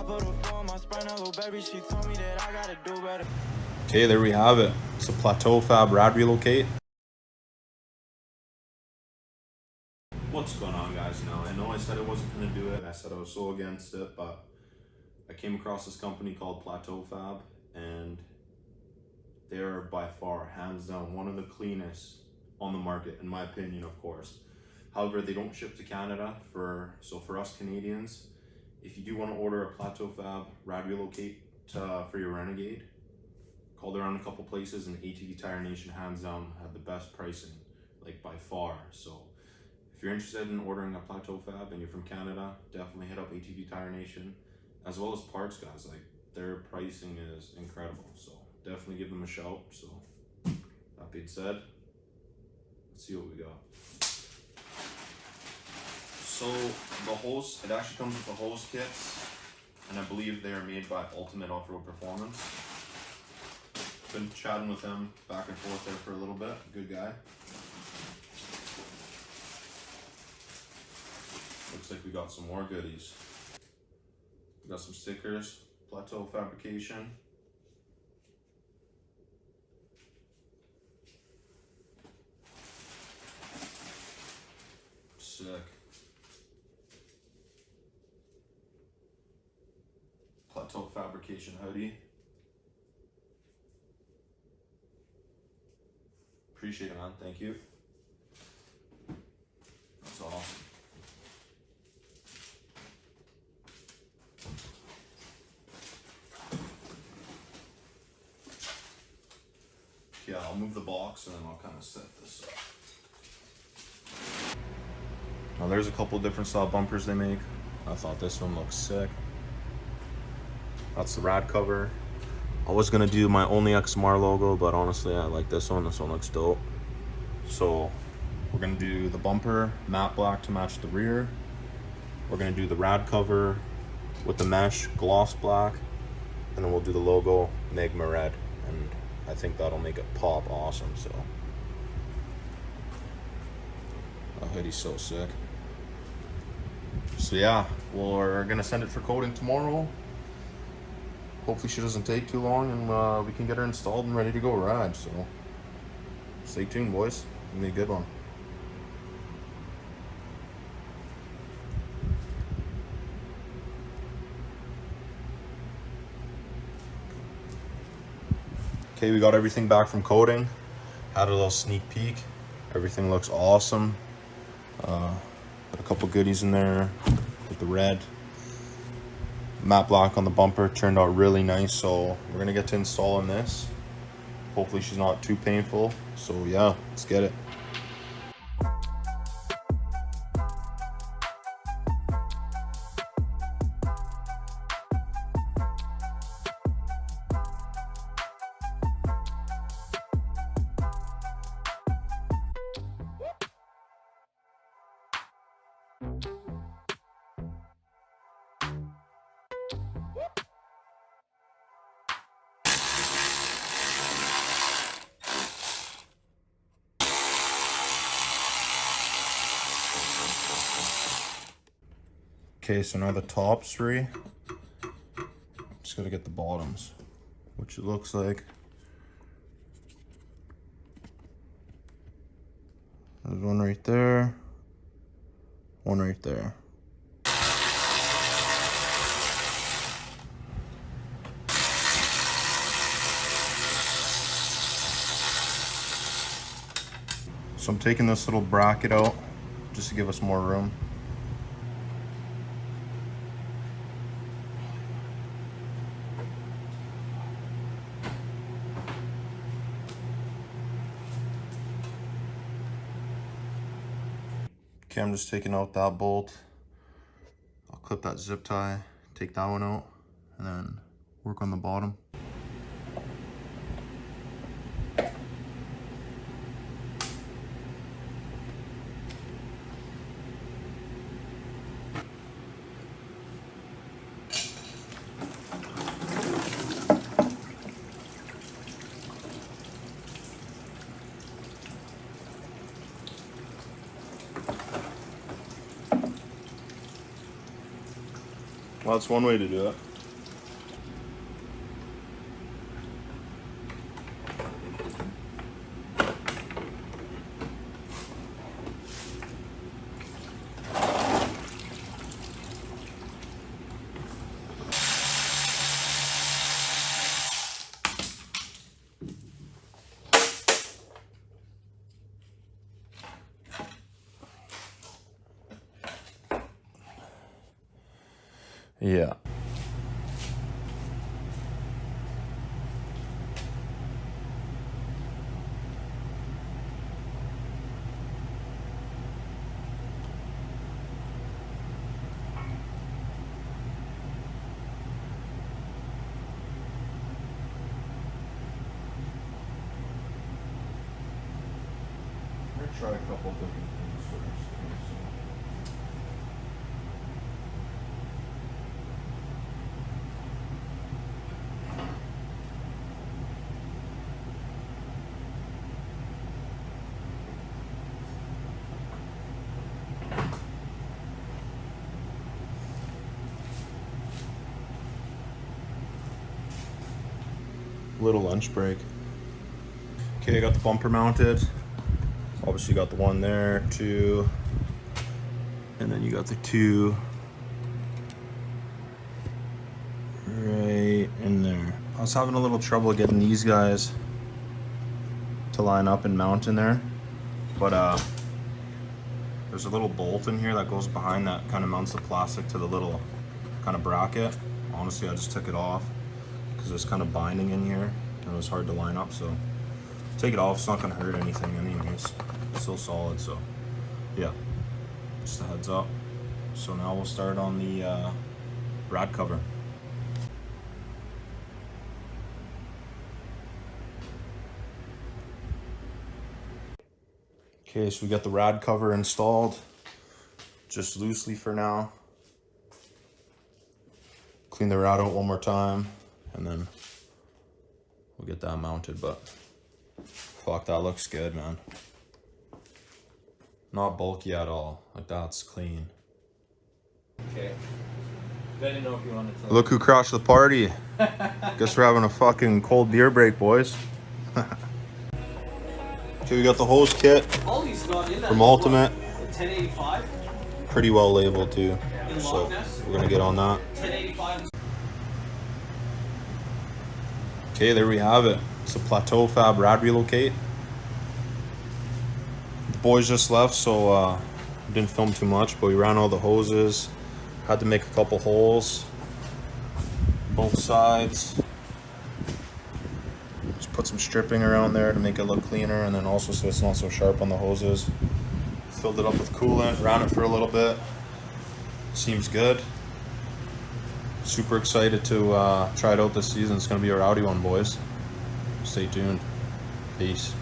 Okay, there we have it. It's a Plateau Fab Rad Relocate. What's going on, guys? Now, I know I said I wasn't going to do it. I said I was so against it, but I came across this company called Plateau Fab, and they're by far, hands down, one of the cleanest on the market, in my opinion, of course. However, they don't ship to Canada, so for us Canadians, if you do want to order a Plateau Fab Rad Relocate for your Renegade, called around a couple places, and ATV Tire Nation hands down had the best pricing, like by far. So if you're interested in ordering a Plateau Fab and you're from Canada, definitely hit up ATV Tire Nation, as well as parts guys. Like, their pricing is incredible, so definitely give them a shout. So that being said, let's see what we got. So the hose, it actually comes with the hose kits, and I believe they are made by Ultimate Off-Road Performance. Been chatting with him back and forth there for a little bit. Good guy. Looks like we got some more goodies. We got some stickers, Plateau Fabrication. Sick. Plateau Fabrication hoodie. Appreciate it, man. Thank you. That's awesome. Yeah, I'll move the box and then I'll kind of set this up. Now there's a couple different style bumpers they make. I thought this one looks sick. That's the rad cover. I was gonna do my only XMR logo, but honestly I like this one. This one looks dope. So we're gonna do the bumper matte black to match the rear. We're gonna do the rad cover with the mesh gloss black, and then we'll do the logo magma red, and I think that'll make it pop awesome. So that hoodie's so sick. So yeah, we're gonna send it for coating tomorrow. Hopefully she doesn't take too long, and we can get her installed and ready to go ride. So stay tuned, boys. It's gonna be a good one. Okay, we got everything back from coating. Had a little sneak peek. Everything looks awesome. Got a couple goodies in there with the red. Matte black on the bumper turned out really nice, so we're gonna get to installing this. Hopefully she's not too painful. So yeah, let's get it. Okay, so now the top's free. Just gotta get the bottoms, which it looks like. There's one right there, one right there. So I'm taking this little bracket out just to give us more room. Okay, I'm just taking out that bolt. I'll clip that zip tie, take that one out, and then work on the bottom. Well, that's one way to do it. Yeah. Try a couple different things first. Little lunch break. Okay, I got the bumper mounted. Obviously, you got the one there, two, and then you got the two right in there. I was having a little trouble getting these guys to line up and mount in there, but there's a little bolt in here that goes behind that kind of mounts the plastic to the little kind of bracket. Honestly, I just took it off because there's kind of binding in here and it was hard to line up, so take it off. It's not going to hurt anything anyways. It's still solid, so yeah, just a heads up. So now we'll start on the rad cover. Okay, so we got the rad cover installed, just loosely for now. Clean the rad out one more time, and then we'll get that mounted, but fuck, that looks good, man. Not bulky at all, like that's clean. Okay. I didn't know if you wanted to. Look who crashed the party. Guess we're having a fucking cold beer break, boys. Okay, we got the hose kit from Ultimate. 1085. Pretty well labeled too, so we're gonna get on that. 1085. Okay, there we have it. It's a Plateau Fab Rad Relocate. The boys just left, so didn't film too much, but we ran all the hoses. Had to make a couple holes, both sides. Just put some stripping around there to make it look cleaner, and then also so it's not so sharp on the hoses. Filled it up with coolant, ran it for a little bit. Seems good. Super excited to try it out this season. It's gonna be a rowdy one, boys. Stay tuned. Peace.